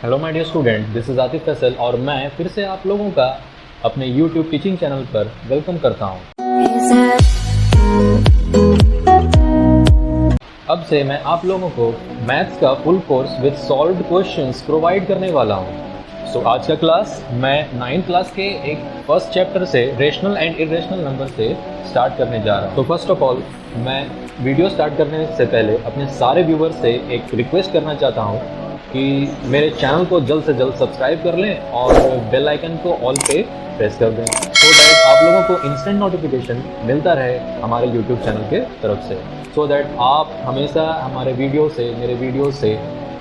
Hello my dear student, this is Atif Faisal और मैं फिर से आप लोगों का अपने यूट्यूब टीचिंग चैनल पर वेलकम करता हूं। अब से मैं आप लोगों को मैथ्स का full course with solved questions provide करने वाला हूं। सो आज का क्लास मैं 9th क्लास के एक फर्स्ट चैप्टर से रेशनल एंड इरेशनल नंबर से स्टार्ट करने जा रहा हूं। तो फर्स्ट ऑफ ऑल मैं वीडियो स्टार्ट करने से पहले अपने सारे व्यूवर्स से एक रिक्वेस्ट करना चाहता हूं कि मेरे चैनल को जल्द से जल्द सब्सक्राइब कर लें और बेल आइकन को ऑल पे प्रेस कर दें सो दैट आप लोगों को इंस्टेंट नोटिफिकेशन मिलता रहे हमारे यूट्यूब चैनल के तरफ से, सो दैट आप हमेशा हमारे मेरे वीडियो से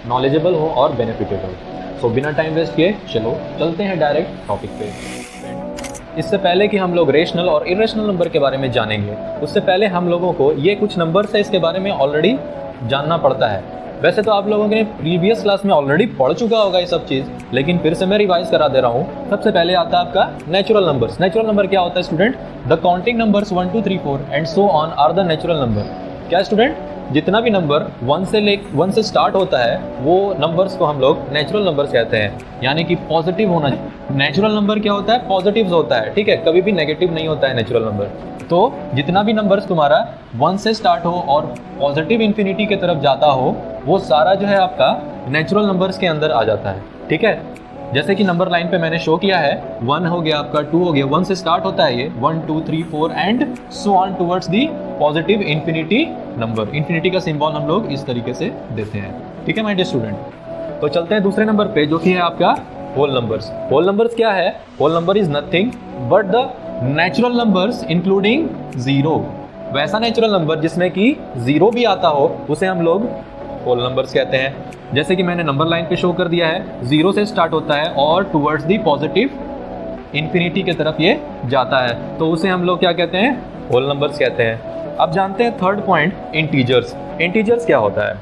नॉलेजेबल हो और बेनिफिटेड हो। सो बिना टाइम वेस्ट किए चलो चलते हैं डायरेक्ट टॉपिक पे। इससे पहले कि हम लोग रेशनल और इरेशनल नंबर के बारे में जानेंगे, उससे पहले हम लोगों को ये कुछ नंबर्स है इसके बारे में ऑलरेडी जानना पड़ता है। वैसे तो आप लोगों ने प्रीवियस क्लास में ऑलरेडी पढ़ चुका होगा ये सब चीज़, लेकिन फिर से मैं रिवाइज करा दे रहा हूँ। सबसे पहले आता है आपका नेचुरल नंबर्स। नेचुरल नंबर क्या होता है student? The counting numbers 1 2 3 4 and so on are the natural number. क्या स्टूडेंट? जितना भी नंबर 1 से स्टार्ट होता है वो नंबर्स को हम लोग नेचुरल नंबर्स कहते हैं, यानी कि पॉजिटिव होना चाहिए। नेचुरल नंबर क्या होता है? पॉजिटिव होता है, ठीक है, कभी भी नेगेटिव नहीं होता है नेचुरल नंबर। तो जितना भी नंबर्स तुम्हारा 1 से स्टार्ट हो और पॉजिटिव इन्फिनिटी की तरफ जाता हो, वो सारा जो है आपका नेचुरल नंबर्स के अंदर आ जाता है, ठीक है। जैसे कि नंबर लाइन पे मैंने शो किया है, 1 हो गया आपका, 2 हो गया, 1 से स्टार्ट होता है ये, 1 2 3 4 and so on towards the positive infinity number. Infinity का सिंबल हम लोग इस तरीके से देते हैं, ठीक है माय डियर स्टूडेंट। तो चलते हैं दूसरे नंबर पे, जो कि है आपका होल नंबर्स। होल नंबर्स क्या है? Whole number is nothing but the natural numbers including zero. वैसा नेचुरल नंबर जिसमें कि जीरो भी आता हो उसे हम लोग होल नंबर्स कहते हैं। जैसे कि मैंने नंबर लाइन पे शो कर दिया है, 0 से स्टार्ट होता है और टुवर्ड्स दी पॉजिटिव इन्फिनिटी की तरफ ये जाता है, तो उसे हम लोग क्या कहते हैं? होल नंबर्स कहते हैं। अब जानते हैं थर्ड पॉइंट, इंटीजर्स। इंटीजर्स क्या होता है?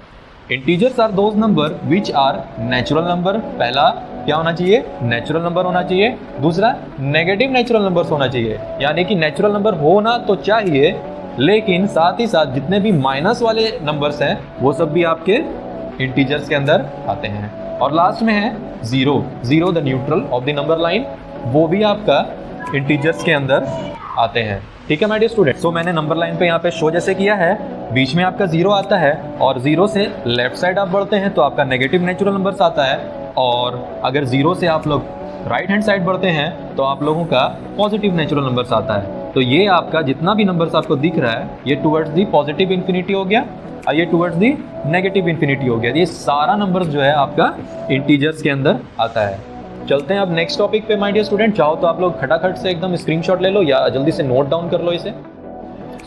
Integers are those number which are natural number. पहला क्या होना चाहिए? नेचुरल नंबर होना चाहिए। दूसरा नेगेटिव नेचुरल नंबर्स होना चाहिए, यानी कि नेचुरल नंबर होना तो चाहिए, लेकिन साथ ही साथ जितने भी माइनस वाले नंबर्स हैं वो सब भी आपके इंटीजर्स के अंदर आते हैं। और लास्ट में है zero. Zero the neutral of the number line, वो भी आपका इंटीजर्स के अंदर आते हैं, ठीक है माय डियर स्टूडेंट। सो मैंने नंबर लाइन पे यहाँ पे शो जैसे किया है, बीच में आपका जीरो आता है और जीरो से लेफ्ट साइड आप बढ़ते हैं तो आपका नेगेटिव नेचुरल नंबर्स आता है, और अगर जीरो से आप लोग राइट हैंड साइड बढ़ते हैं तो आप लोगों का पॉजिटिव नेचुरल नंबर्स आता है। तो ये आपका जितना भी नंबर्स आपको दिख रहा है, ये टुवर्ड्स दी पॉजिटिव इन्फिनिटी हो गया और ये टुवर्ड्स दी नेगेटिव इन्फिनिटी हो गया। ये सारा नंबर्स जो है आपका इंटीजर्स के अंदर आता है। चलते हैं अब नेक्स्ट टॉपिक पे माय डियर स्टूडेंट। चाहो तो आप लोग खटाखट से एकदम स्क्रीनशॉट ले लो या जल्दी से नोट डाउन कर लो इसे।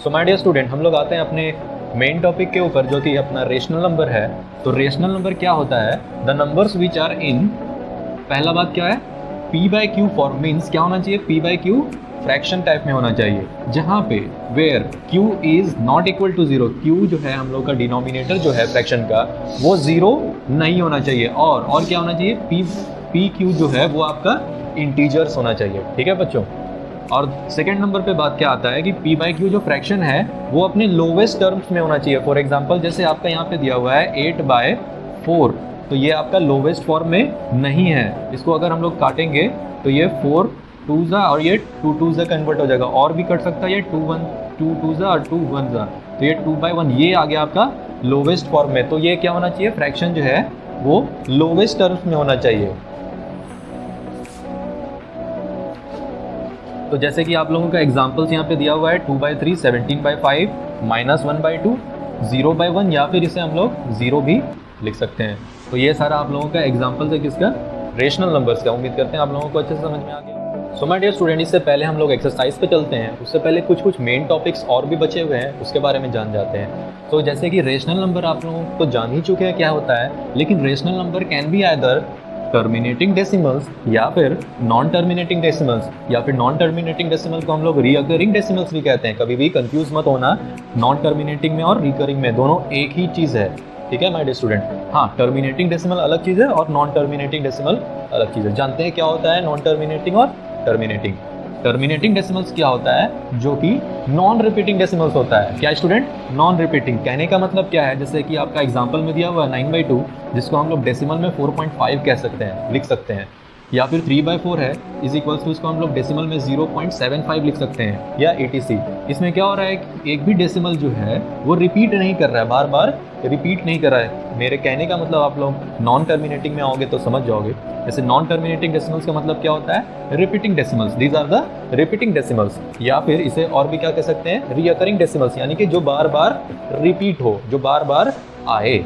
सो माय डियर स्टूडेंट, हम लोग आते हैं अपने मेन टॉपिक के ऊपर, जो कि अपना रेशनल नंबर है। तो रेशनल नंबर क्या होता है? The numbers which are in, पहला बात क्या है? p by q form means क्या होना चाहिए? p by q fraction type में होना चाहिए, जहाँ पे where q is not equal to zero. q जो है हम लोग का डिनोमिनेटर जो है फ्रैक्शन का, वो जीरो नहीं होना चाहिए। और क्या होना चाहिए? p q जो है वो आपका इंटीजर्स होना चाहिए, ठीक है बच्चों। और सेकेंड नंबर पे बात क्या आता है कि p बाई क्यू जो फ्रैक्शन है वो अपने लोवेस्ट टर्म्स में होना चाहिए। फॉर एग्जाम्पल जैसे आपका यहाँ पे दिया हुआ है 8/4, तो ये आपका लोवेस्ट फॉर्म में नहीं है। इसको अगर हम लोग काटेंगे तो ये 4 2 और ये 2 2 कन्वर्ट हो जाएगा, और भी कट सकता है ये 2 2 और 2 1, तो ये 2/1 ये आ गया आपका लोवेस्ट फॉर्म में। तो ये क्या होना चाहिए? फ्रैक्शन जो है वो लोवेस्ट टर्म्स में होना चाहिए। तो जैसे कि आप लोगों का एग्जाम्पल्स यहाँ पे दिया हुआ है 2/3, 17/5, -1/2, 0/1, या फिर इसे हम लोग 0 भी लिख सकते हैं। तो ये सारा आप लोगों का एग्जाम्पल्स है किसका? रेशनल नंबर्स का। उम्मीद करते हैं आप लोगों को अच्छे से समझ में आ गया। सो माय डियर स्टूडेंट, इससे पहले हम लोग एक्सरसाइज पे चलते हैं, उससे पहले कुछ मेन टॉपिक्स और भी बचे हुए हैं, उसके बारे में जान जाते हैं। तो जैसे कि रेशनल नंबर आप लोगों को जान ही चुके हैं क्या होता है, लेकिन rational number can be either terminating decimals या फिर नॉन टर्मिनेटिंग डेसिमल्स, या फिर नॉन टर्मिनेटिंग डेसिमल को हम लोग रीअकरिंग डेसिमल्स भी कहते हैं। कभी भी कंफ्यूज मत होना, नॉन टर्मिनेटिंग में और रिकरिंग में दोनों एक ही चीज़ है, ठीक है माय डियर स्टूडेंट। हाँ, टर्मिनेटिंग डेसिमल अलग चीज़ है और नॉन टर्मिनेटिंग डेसिमल अलग चीज़ है। जानते हैं क्या होता है नॉन टर्मिनेटिंग और टर्मिनेटिंग? टर्मिनेटिंग डेसिमल्स क्या होता है, जो कि नॉन रिपीटिंग डेसिमल्स होता है। क्या स्टूडेंट? Non repeating. कहने का मतलब क्या है, जैसे कि आपका एग्जांपल में दिया हुआ है 9/2, जिसको हम लोग डेसिमल में 4.5 कह सकते हैं, लिख सकते हैं, या फिर 3/4 है इज इक्वल्स टू, इसको हम लोग डेसिमल में 0.75 लिख सकते हैं, या etc। इसमें क्या हो रहा है, एक भी डेसिमल जो है वो रिपीट नहीं कर रहा है, बार बार रिपीट नहीं कर रहा है। मेरे कहने का मतलब आप लोग नॉन टर्मिनेटिंग में आओगे तो समझ जाओगे। जैसे नॉन टर्मिनेटिंग डेसिमल्स का मतलब क्या होता है, repeating decimals, these are the repeating decimals. या फिर इसे और भी क्या कह सकते हैं, रिकरिंग डेसिमल्स, यानी कि जो बार बार रिपीट हो, जो बार बार आए।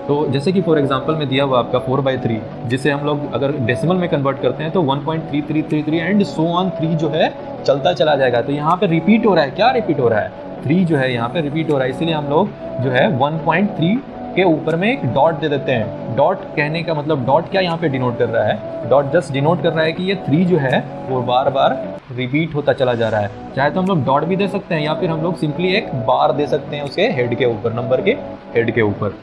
तो जैसे कि फॉर एग्जांपल में दिया हुआ आपका 4/3, जिसे हम लोग अगर डेसिमल में कन्वर्ट करते हैं तो 1.3333 एंड सो ऑन 3 जो है चलता चला जाएगा। तो यहाँ पे रिपीट हो रहा है, क्या रिपीट हो रहा है, 3 जो है यहाँ पे रिपीट हो रहा है, इसीलिए हम लोग जो है 1.3 के ऊपर में एक डॉट दे देते हैं। डॉट कहने का मतलब, डॉट क्या यहाँ पे डिनोट कर रहा है, डॉट जस्ट डिनोट कर रहा है कि ये 3 जो है वो बार बार रिपीट होता चला जा रहा है। चाहे तो हम लोग डॉट भी दे सकते हैं, या फिर हम लोग सिंपली एक बार दे सकते हैं उसके हेड के ऊपर, नंबर के हेड के ऊपर।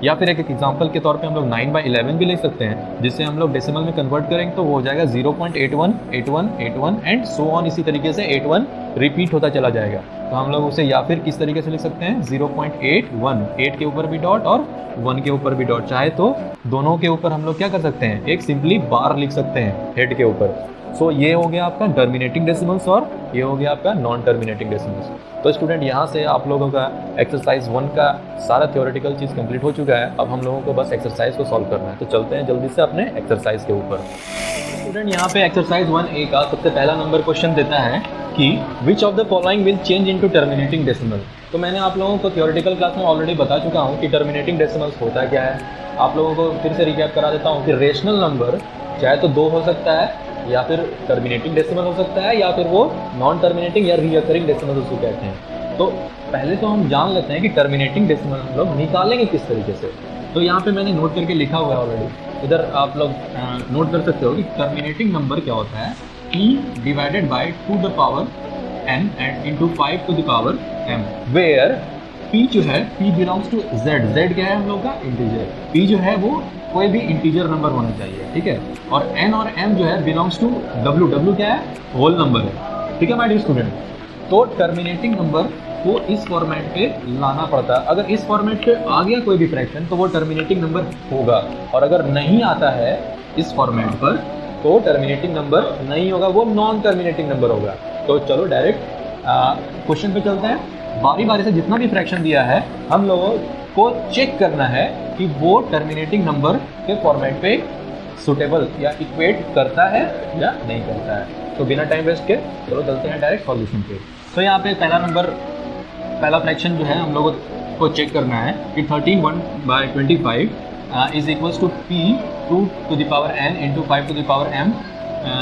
या फिर एक एग्जांपल के तौर पे हम लोग 9/11 भी ले सकते हैं, जिससे हम लोग डेसिमल में कन्वर्ट करेंगे तो वो हो जाएगा 0.818181 एंड सो ऑन, इसी तरीके से 81 रिपीट होता चला जाएगा। तो हम लोग उसे या फिर किस तरीके से लिख सकते हैं, 0.81, 8 के ऊपर भी डॉट और 1 के ऊपर भी डॉट। चाहे तो दोनों के ऊपर हम लोग क्या कर सकते हैं, एक सिंपली बार लिख सकते हैं हेड के ऊपर। सो ये हो गया आपका टर्मिनेटिंग डेसिमल्स और ये हो गया आपका नॉन टर्मिनेटिंग डेसिमल्स। तो स्टूडेंट यहाँ से आप लोगों का एक्सरसाइज 1 का सारा थ्योरेटिकल चीज़ कंप्लीट हो चुका है। अब हम लोगों को बस एक्सरसाइज को सॉल्व करना है, तो चलते हैं जल्दी से अपने एक्सरसाइज के ऊपर। स्टूडेंट यहाँ पे एक्सरसाइज 1A का सबसे पहला नंबर क्वेश्चन देता है कि which of the following will change into terminating decimal. तो मैंने आप लोगों को थ्योरेटिकल क्लास में ऑलरेडी बता चुका हूँ कि टर्मिनेटिंग डेसिमल्स होता क्या है। आप लोगों को फिर से रिकैप करा देता हूँ कि रेशनल नंबर चाहे तो 2 हो सकता है, या फिर टर्मिनेटिंग डेसिमल हो सकता है, या फिर वो नॉन टर्मिनेटिंग या रिकरिंग डेसिमल उसको कहते हैं। तो पहले तो हम जान लेते हैं कि टर्मिनेटिंग डेसिमल हम लोग निकालेंगे किस तरीके से। तो यहाँ पे मैंने नोट करके लिखा हुआ है ऑलरेडी, इधर आप लोग नोट कर सकते हो कि टर्मिनेटिंग नंबर क्या होता है, p divided by 2 the power n and into 5 to the power m, where p जो है p belongs to z। z क्या है हम लोग का, इंटीजर। p जो है वो कोई भी इंटीजर नंबर होना चाहिए, ठीक है। और n और m जो है बिलोंग्स टू w। w क्या है, होल नंबर है, ठीक है माय डियर स्टूडेंट। तो टर्मिनेटिंग नंबर को इस फॉर्मेट पे लाना पड़ता है। अगर इस फॉर्मेट पे आ गया कोई भी फ्रैक्शन तो वो टर्मिनेटिंग नंबर होगा, और अगर नहीं आता है इस फॉर्मेट पर तो टर्मिनेटिंग नंबर नहीं होगा, वो नॉन टर्मिनेटिंग नंबर होगा। तो चलो डायरेक्ट क्वेश्चन पे चलते हैं। बारी बारी से जितना भी फ्रैक्शन दिया है हम लोगों को चेक करना है कि वो टर्मिनेटिंग नंबर के फॉर्मेट पे सुटेबल या इक्वेट करता है या नहीं करता है। तो बिना टाइम वेस्ट के चलो चलते हैं डायरेक्ट सॉल्यूशन पे। तो यहाँ पे पहला फ्रैक्शन जो है हम लोगों को चेक करना है कि 13/25 is equals to p 2 to the power n into 5 to the power m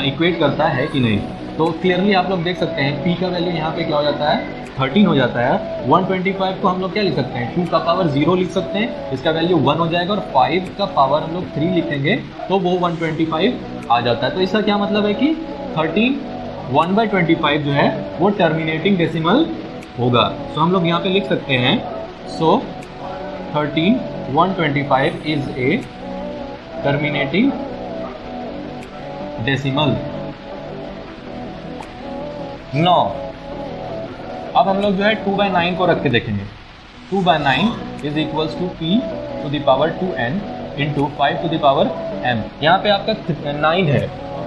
equate करता है कि नहीं। तो क्लियरली आप लोग देख सकते हैं p का वैल्यू यहाँ पे क्या हो जाता है, 13 हो जाता है। 125 को हम लोग क्या लिख सकते हैं, 2 का पावर 0 लिख सकते हैं, इसका वैल्यू 1 हो जाएगा, और 5 का पावर हम लोग 3 लिखेंगे तो वो 125 आ जाता है। तो इसका क्या मतलब है कि 13/1/25 जो है वो टर्मिनेटिंग डेसिमल होगा। सो हम लोग यहाँ पे लिख सकते हैं, so 13/125 is a terminating decimal. No अब हम लोग जो है 2/9 को रख के देखेंगे। 2/9 is equals to p to the power 2n into 5 to the power m। यहाँ पे आपका 9 है,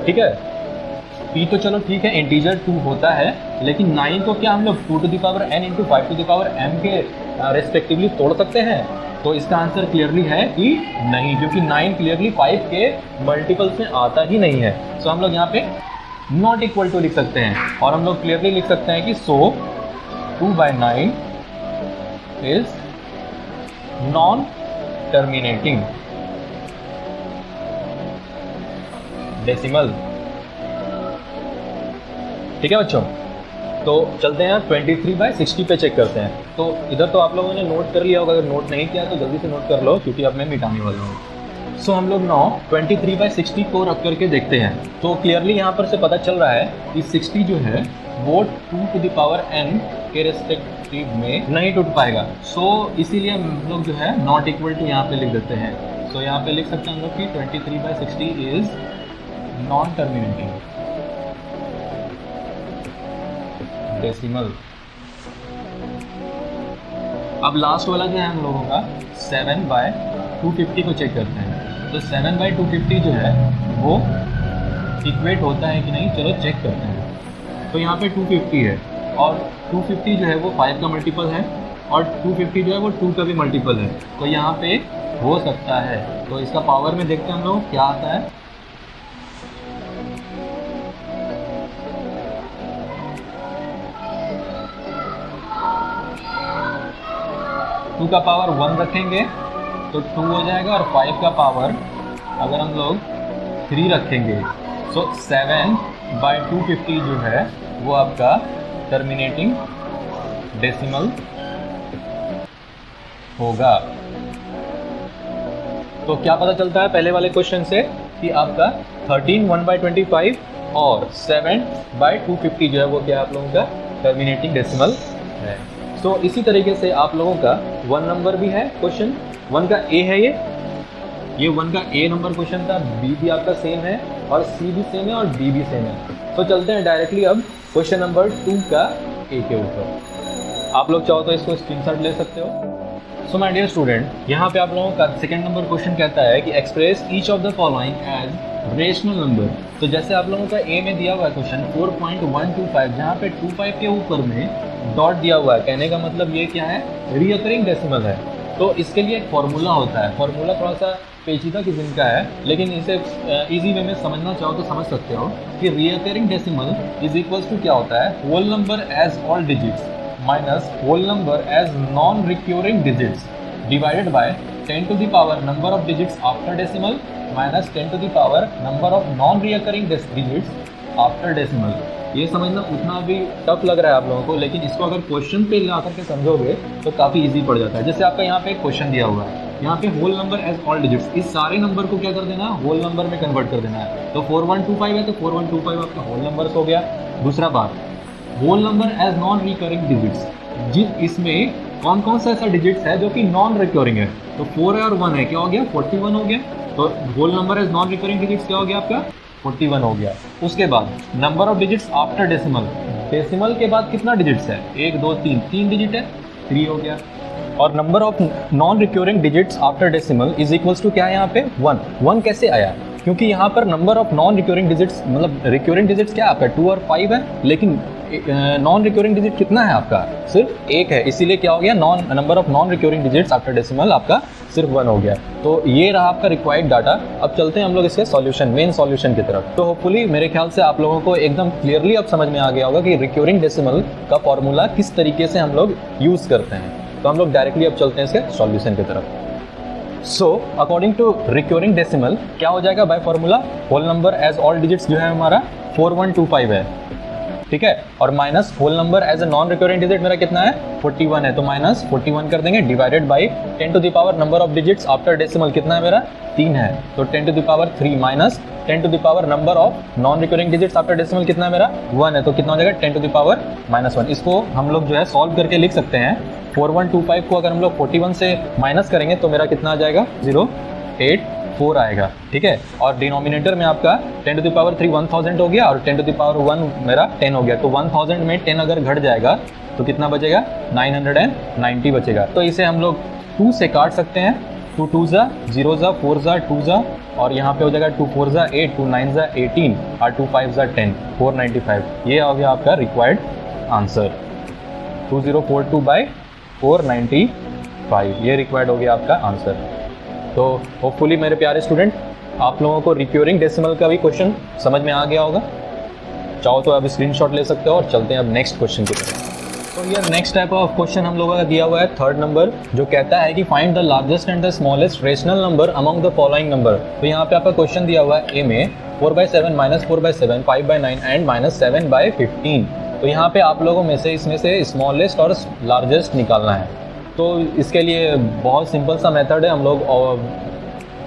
ठीक है। p तो चलो ठीक है, इंटीजर 2 होता है, लेकिन 9 को क्या हम लोग 2 to the power n into 5 to the power m के रेस्पेक्टिवली तोड़ सकते हैं। तो इसका आंसर क्लियरली है कि नहीं, क्योंकि 9 क्लियरली 5 के मल्टीपल्स में आता ही नहीं है। सो हम लोग यहाँ पे नॉट इक्वल टू लिख सकते हैं, और हम लोग क्लियरली लिख सकते हैं कि सो 2/9 इज नॉन टर्मिनेटिंग डेसिमल। ठीक है बच्चों, तो चलते हैं 23/60 पे चेक करते हैं। तो इधर तो आप लोगों ने नोट कर लिया होगा, अगर नोट नहीं किया तो जल्दी से नोट कर लो, क्योंकि अब मैं मिटाने वाला हूँ। सो हम लोग 23/60 को रख करके देखते हैं। तो क्लियरली यहाँ पर से पता चल रहा है कि 60 जो है वो 2 टू द पावर n के रेस्पेक्टिव में नहीं टूट पाएगा। सो इसीलिए हम लोग जो है नॉट इक्वल टू यहाँ पे लिख देते हैं। सो यहाँ पे लिख सकते हैं हम लोग कि 23/60 इज नॉन टर्मिनेटिंग डेसिमल। अब लास्ट वाला जो है हम लोगों का 7/250 को चेक करते हैं। तो 7/250 जो है वो इक्वेट होता है कि नहीं, चलो चेक करते हैं। तो यहाँ पे 250 है और 250 जो है वो 5 का मल्टीपल है और 250 जो है वो 2 का भी मल्टीपल है। तो यहाँ पे हो सकता है, तो इसका पावर में देखते हैं हम लोग क्या आता है। टू का पावर 1 रखेंगे तो 2 हो जाएगा और 5 का पावर अगर हम लोग 3 रखेंगे तो 7/250 जो है वो आपका टर्मिनेटिंग डेसिमल होगा। तो क्या पता चलता है पहले वाले क्वेश्चन से कि आपका 13 1/25 और 7/250 जो है वो क्या आप लोगों का टर्मिनेटिंग डेसिमल है। तो इसी तरीके से आप लोगों का 1 नंबर भी है, क्वेश्चन 1 का ए है, ये 1 का ए नंबर क्वेश्चन था। बी भी आपका सेम है और सी भी सेम है और डी भी सेम है। तो चलते हैं डायरेक्टली अब क्वेश्चन नंबर 2 का ए के ऊपर। आप लोग चाहो तो इसको स्क्रीनशॉट ले सकते हो। सो माय डियर स्टूडेंट, यहाँ पे आप लोगों का सेकंड नंबर क्वेश्चन कहता है कि express each of the following as rational number. तो जैसे आप लोगों का ए में दिया हुआ है क्वेश्चन 4.125, जहाँ पे 25 के ऊपर में डॉट दिया हुआ है, कहने का मतलब ये क्या है, रीअकरिंग डेसिमल है। तो इसके लिए एक फॉर्मूला होता है, फॉर्मूला थोड़ा सा पेचीदा किस्म का है, लेकिन इसे इजी वे में समझना चाहो तो समझ सकते हो कि recurring decimal is equals to क्या होता है, whole number as all digits minus whole number as non recurring digits divided by 10 to the power number of digits after decimal minus 10 to the power number of non recurring digits after decimal. ये समझना उतना भी tough लग रहा है आप लोगों को, लेकिन इसको अगर क्वेश्चन पे ला करके समझोगे तो काफ़ी इजी पड़ जाता है। जैसे आपका यहाँ पे एक क्वेश्चन दिया हुआ है, यहाँ पे whole number as all digits, इस सारे नंबर को क्या कर देना है, होल नंबर में कन्वर्ट कर देना है। तो 4125 है तो 4125 आपका होल नंबर हो गया। दूसरा बात, whole number as non recurring digits, इसमें कौन कौन सा ऐसा डिजिट्स है जो कि नॉन रिकरिंग है। तो 4 है और 1 है, क्या हो गया, 41 हो गया। तो whole number as non recurring digits क्या हो गया आपका, 41 हो गया। उसके बाद number of digits after decimal, decimal के बाद कितना डिजिट्स है, 1 2 3, 3 डिजिट है, 3 हो गया। और number of non recurring digits after decimal is equals to क्या है यहाँ पे, 1। 1 कैसे आया, क्योंकि यहाँ पर number of non recurring digits, मतलब रिकरिंग डिजिट्स क्या है आपका 2 और 5 है, लेकिन नॉन रिकरिंग डिजिट कितना है आपका, सिर्फ 1 है, इसीलिए क्या हो गया, number of non recurring digits after decimal आपका सिर्फ 1 हो गया। तो ये रहा आपका रिक्वायर्ड डाटा। अब चलते हैं हम लोग इसके सॉल्यूशन, मेन सॉल्यूशन की तरफ। तो होपफुली मेरे ख्याल से आप लोगों को एकदम क्लियरली अब समझ में आ गया होगा कि रिकरिंग डेसिमल का फॉर्मूला किस तरीके से हम लोग यूज करते हैं। तो हम लोग डायरेक्टली अब चलते हैं इसके सॉल्यूशन की तरफ। So according to recurring decimal क्या हो जाएगा by formula, whole number as all digits जो है हमारा 4125 है, ठीक है, और minus whole number as a non recurring digit मेरा कितना है, 41 है, तो माइनस 41 कर देंगे, divided by 10 to the power number of digits after decimal कितना है मेरा, 3 है, तो 10 to the power 3 minus 10 to the power number of non recurring digits after decimal कितना है मेरा, 1 है, तो कितना हो जाएगा 10 to the power -1। इसको हम लोग जो है सॉल्व करके लिख सकते हैं। 4125 को अगर हम लोग 41 से माइनस करेंगे तो मेरा कितना आ जाएगा, 084 आएगा, ठीक है। और डिनोमिनेटर में आपका 10 to the power 3 1000 हो गया और 10 to the power 1 मेरा 10 हो गया, तो 1000 में 10 अगर घट जाएगा तो कितना बचेगा, 990 बचेगा। तो इसे हम लोग 2 से काट सकते हैं, 2 2 ज़ा 0 ज़ा 4 ज़ा 2 ज़ा, और यहाँ पे हो जाएगा 2 4 ज़ा 8, 2 9 ज़ा 18 और 2 5 ज़ा 10, 495। ये हो गया आपका रिक्वायर्ड आंसर, 2042/495, ये रिक्वायर्ड हो गया आपका आंसर। तो होपफुली मेरे प्यारे स्टूडेंट आप लोगों को रिकरिंग डेसिमल का भी क्वेश्चन समझ में आ गया होगा। चाहो तो अब स्क्रीनशॉट ले सकते हो और चलते हैं अब नेक्स्ट क्वेश्चन की तरफ। तो यार नेक्स्ट टाइप ऑफ क्वेश्चन हम लोगों का दिया हुआ है थर्ड नंबर, जो कहता है कि find the largest and the smallest rational number among the following number. तो यहाँ पे आपका क्वेश्चन दिया हुआ है ए में 4/7 -4/7 5/9 एंड -7/15। तो यहाँ पे आप लोगों में से इसमें से स्मॉलेस्ट और लार्जेस्ट निकालना है। तो इसके लिए बहुत सिंपल सा मेथड है, हम लोग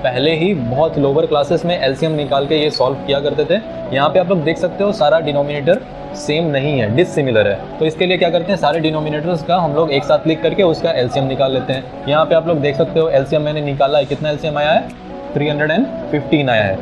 पहले ही बहुत लोअर क्लासेस में एलसीएम निकाल के ये सॉल्व किया करते थे। यहाँ पे आप लोग देख सकते हो सारा डिनोमिनेटर सेम नहीं है, डिसिमिलर है। तो इसके लिए क्या करते हैं, सारे डिनोमिनेटर्स का हम लोग एक साथ लिख करके उसका एलसीएम निकाल लेते हैं। यहाँ पे आप लोग देख सकते हो एलसीएम मैंने निकाला है, कितना एलसीएम आया है, 315 आया है।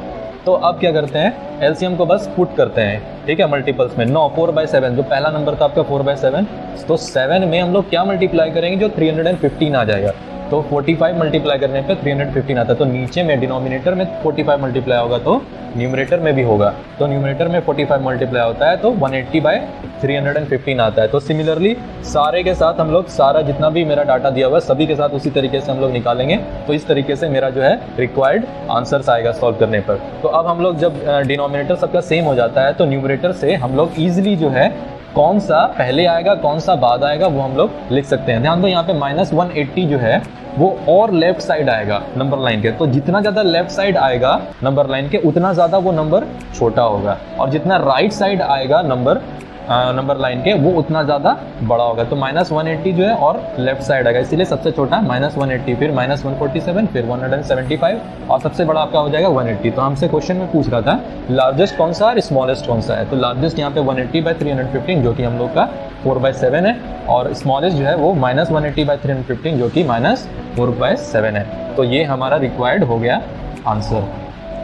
तो अब क्या करते हैं, एलसीएम को बस पुट करते हैं, ठीक है, मल्टीपल्स में। 9 4/7 जो पहला नंबर था आपका 4/7, तो 7 में हम लोग क्या मल्टीप्लाई करेंगे, जो 315 आ जाएगा। तो 45 मल्टीप्लाई करने पे 315 आता है। तो नीचे में डिनोमिनेटर में 45 मल्टीप्लाई होगा तो न्यूमरेटर में भी होगा। तो न्यूमरेटर में 45 मल्टीप्लाई होता है तो 180/315 आता है। तो सिमिलरली सारे के साथ हम लोग सारा जितना भी मेरा डाटा दिया हुआ है सभी के साथ उसी तरीके से हम लोग निकालेंगे। तो इस तरीके से मेरा जो है रिक्वायर्ड आंसर्स आएगा सॉल्व करने पर। तो अब हम लोग जब डिनोमिनेटर सबका सेम हो जाता है तो न्यूमरेटर से हम लोग ईजिली जो है कौन सा पहले आएगा कौन सा बाद आएगा वो हम लोग लिख सकते हैं। ध्यान दो यहाँ पे -180 जो है वो और लेफ्ट साइड आएगा नंबर लाइन के। तो जितना ज़्यादा लेफ्ट साइड आएगा नंबर लाइन के उतना ज़्यादा वो नंबर छोटा होगा, और जितना राइट साइड आएगा नंबर लाइन के वो उतना ज़्यादा बड़ा होगा। तो -180 जो है और लेफ्ट साइड आएगा, इसीलिए सबसे छोटा -180, फिर -147, फिर 175 और सबसे बड़ा आपका हो जाएगा 180। तो हमसे क्वेश्चन में पूछ रहा था लार्जेस्ट कौन सा और स्मॉलेस्ट कौन सा है। तो लार्जेस्ट यहाँ पे 180/315 जो कि हम लोग का 4/7 है, और स्मॉलेस्ट जो है वो -180/315 जो कि -4/7 है। तो ये हमारा रिक्वायर्ड हो गया आंसर।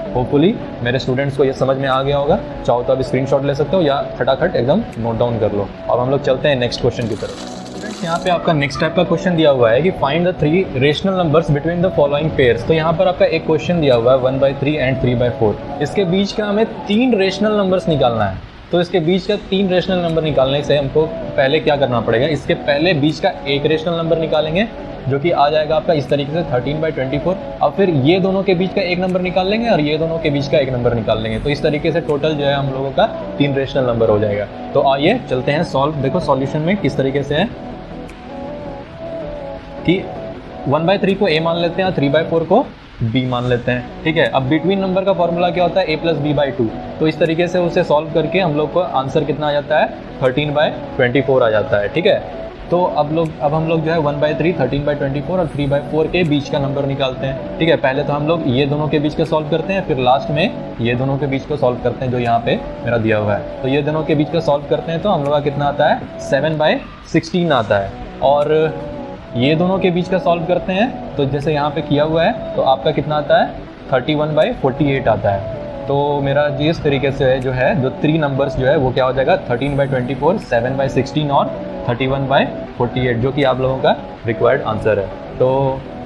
होपफुली मेरे स्टूडेंट्स को ये समझ में आ गया होगा। चाहो तो आप स्क्रीनशॉट ले सकते हो या फटाफट एकदम नोट डाउन कर लो। और हम लोग चलते हैं नेक्स्ट क्वेश्चन की तरफ। स्टूडेंट्स यहाँ पे आपका नेक्स्ट टाइप का क्वेश्चन दिया हुआ है कि find the 3 rational numbers between the following pairs. तो यहाँ पर आपका एक क्वेश्चन दिया हुआ है 1/3 एंड 3/4। इसके बीच का हमें 3 रेशनल नंबर्स निकालना है। तो इसके बीच का 3 रेशनल नंबर निकालने से हमको पहले क्या करना पड़ेगा, इसके पहले बीच का एक रेशनल नंबर निकालेंगे जो कि आ जाएगा आपका इस तरीके से 13/24। अब फिर ये दोनों के बीच का एक नंबर निकाल लेंगे और ये दोनों के बीच का एक नंबर निकाल लेंगे। तो इस तरीके से टोटल जो है हम लोगों का 3 रेशनल नंबर हो जाएगा। तो आइए चलते हैं सॉल्व। देखो सॉल्यूशन में किस तरीके से है कि 1/3 को a मान लेते हैं, 3/4 को b मान लेते हैं, ठीक है। अब बिटवीन नंबर का फॉर्मूला क्या होता है, a + b/2। तो इस तरीके से उसे सॉल्व करके हम लोग को आंसर कितना आ जाता है, 13/24 आ जाता है, ठीक है। तो अब हम लोग जो है 1/3, 13/24 और 3/4 के बीच का नंबर निकालते हैं, ठीक है। पहले तो हम लोग ये दोनों के बीच का सॉल्व करते हैं, फिर लास्ट में ये दोनों के बीच को सॉल्व करते हैं जो यहाँ पे मेरा दिया हुआ है। तो ये दोनों के बीच का सॉल्व करते हैं तो हम लोग का कितना आता है, 7/16 आता है। और ये दोनों के बीच का सॉल्व करते हैं तो जैसे यहाँ पे किया हुआ है तो आपका कितना आता है, 31/48 आता है। तो मेरा जिस तरीके से जो है जो 3 नंबर्स जो है वो क्या हो जाएगा, 13/24, 7/16 और 31/48 जो कि आप लोगों का रिक्वायर्ड आंसर है। तो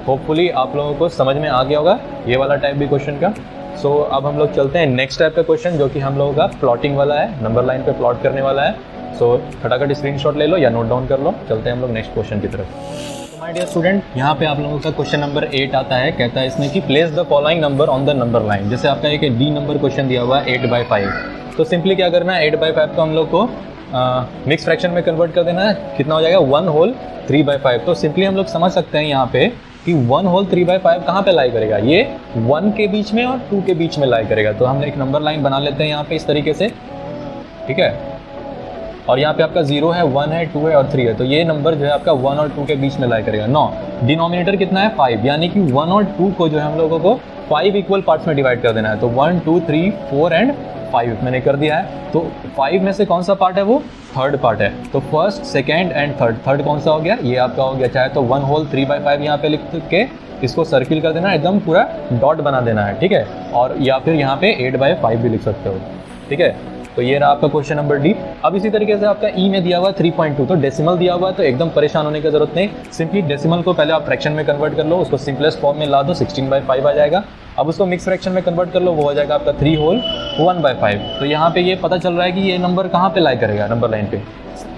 होपफुली आप लोगों को समझ में आ गया होगा ये वाला टाइप भी क्वेश्चन का। सो अब हम लोग चलते हैं नेक्स्ट टाइप का क्वेश्चन जो कि हम लोगों का प्लॉटिंग वाला है, नंबर लाइन पे प्लॉट करने वाला है। सो फटाफट स्क्रीनशॉट ले लो या नोट डाउन कर लो। चलते हैं हम लोग नेक्स्ट क्वेश्चन की तरफ। तो माय डियर स्टूडेंट, यहाँ पे आप लोगों का क्वेश्चन नंबर 8 आता है। कहता है इसमें कि place the following number on the number line. जैसे आपका एक डी नंबर क्वेश्चन दिया हुआ है 8/5। तो सिंपली क्या करना है, 8/5 को हम लोग को मिक्स फ्रैक्शन में कन्वर्ट कर देना है। कितना हो जाएगा, 1/3/5। तो सिंपली हम लोग समझ सकते हैं यहाँ पे कि 1/3/5 कहाँ पे लाई करेगा, ये 1 के बीच में और 2 के बीच में लाई करेगा। तो हम एक नंबर लाइन बना लेते हैं यहाँ पे इस तरीके से, ठीक है। और यहाँ पे आपका 0 है, 1 है, 2 है और 3 है। तो ये नंबर जो है आपका 1 और 2 के बीच में लाई करेगा। 9 डिनोमिनेटर कितना है, 5, यानी कि 1 और 2 को जो है हम लोगों को 5 इक्वल पार्ट्स में डिवाइड कर देना है। तो 1 2 3 4 एंड 5 मैंने कर दिया है। तो 5 में से कौन सा पार्ट है, वो थर्ड पार्ट है। तो फर्स्ट, सेकेंड एंड थर्ड कौन सा हो गया, ये आपका हो गया। चाहे तो 1/3/5 यहाँ पे लिख के इसको सर्किल कर देना, एकदम पूरा डॉट बना देना है, ठीक है। और या फिर यहाँ पे 8/5 भी लिख सकते हो, ठीक है। तो ये रहा आपका क्वेश्चन नंबर डी। अब इसी तरीके से आपका ई में दिया हुआ है 3.2। तो डेसिमल दिया हुआ है तो एकदम परेशान होने की जरूरत नहीं। सिंपली डेसिमल को पहले आप फ्रैक्शन में कन्वर्ट कर लो, उसको सिंपलेस्ट फॉर्म में ला दो, 16/5 आ जाएगा। अब उसको मिक्स फ्रैक्शन में कन्वर्ट कर लो, वो हो जाएगा आपका 3 होल 1/5। तो यहाँ पे ये पता चल रहा है कि ये नंबर कहाँ पे लाई करेगा, नंबर लाइन पे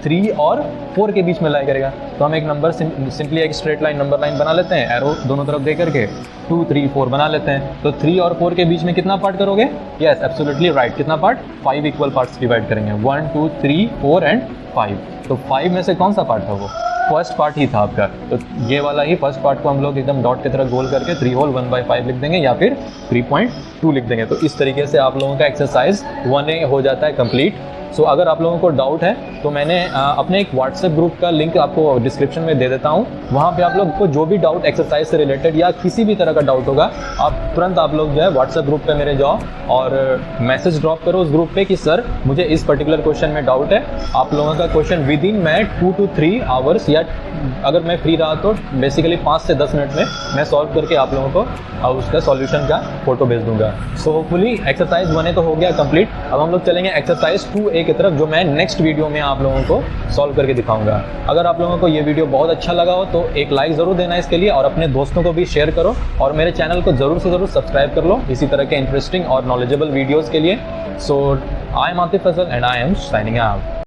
3 और 4 के बीच में लाई करेगा। तो हम एक नंबर सिंपली एक स्ट्रेट लाइन नंबर लाइन बना लेते हैं, एरो दोनों तरफ दे करके 2 3 4 बना लेते हैं। तो 3 और 4 के बीच में कितना पार्ट करोगे, यस एब्सोल्युटली राइट, कितना पार्ट, 5 इक्वल पार्ट्स डिवाइड करेंगे, 1 2 3 4 एंड 5। तो 5 में से कौन सा पार्ट था, वो फर्स्ट पार्ट ही था आपका। तो ये वाला ही फर्स्ट पार्ट को हम लोग एकदम डॉट की तरह गोल करके 3 होल 1/5 लिख देंगे या फिर 3.2 लिख देंगे। तो इस तरीके से आप लोगों का एक्सरसाइज 1A हो जाता है कंप्लीट। सो अगर आप लोगों को डाउट है तो मैंने अपने एक व्हाट्सएप ग्रुप का लिंक आपको डिस्क्रिप्शन में दे देता हूँ। वहाँ पे आप लोग को जो भी डाउट एक्सरसाइज से रिलेटेड या किसी भी तरह का डाउट होगा, आप तुरंत आप लोग जो है व्हाट्सएप ग्रुप पे मेरे जाओ और मैसेज ड्रॉप करो उस ग्रुप पे कि सर मुझे इस पर्टिकुलर क्वेश्चन में डाउट है। आप लोगों का क्वेश्चन विद इन मैं 2 to 3 आवर्स या अगर मैं फ्री रहा तो बेसिकली 5 से 10 मिनट में मैं सॉल्व करके आप लोगों को उसका सॉल्यूशन का फोटो भेज दूंगा। सो होपफुली एक्सरसाइज 1 तो हो गया कंप्लीट। अब हम लोग चलेंगे एक्सरसाइज 2A की तरफ, जो मैं नेक्स्ट वीडियो में आप लोगों को सॉल्व करके दिखाऊंगा। अगर आप लोगों को ये वीडियो बहुत अच्छा लगा हो तो एक लाइक ज़रूर देना इसके लिए, और अपने दोस्तों को भी शेयर करो, और मेरे चैनल को ज़रूर से ज़रूर सब्सक्राइब कर लो इसी तरह के इंटरेस्टिंग और नॉलेजेबल वीडियोज़ के लिए। So I am Atif Fazal and I am signing out.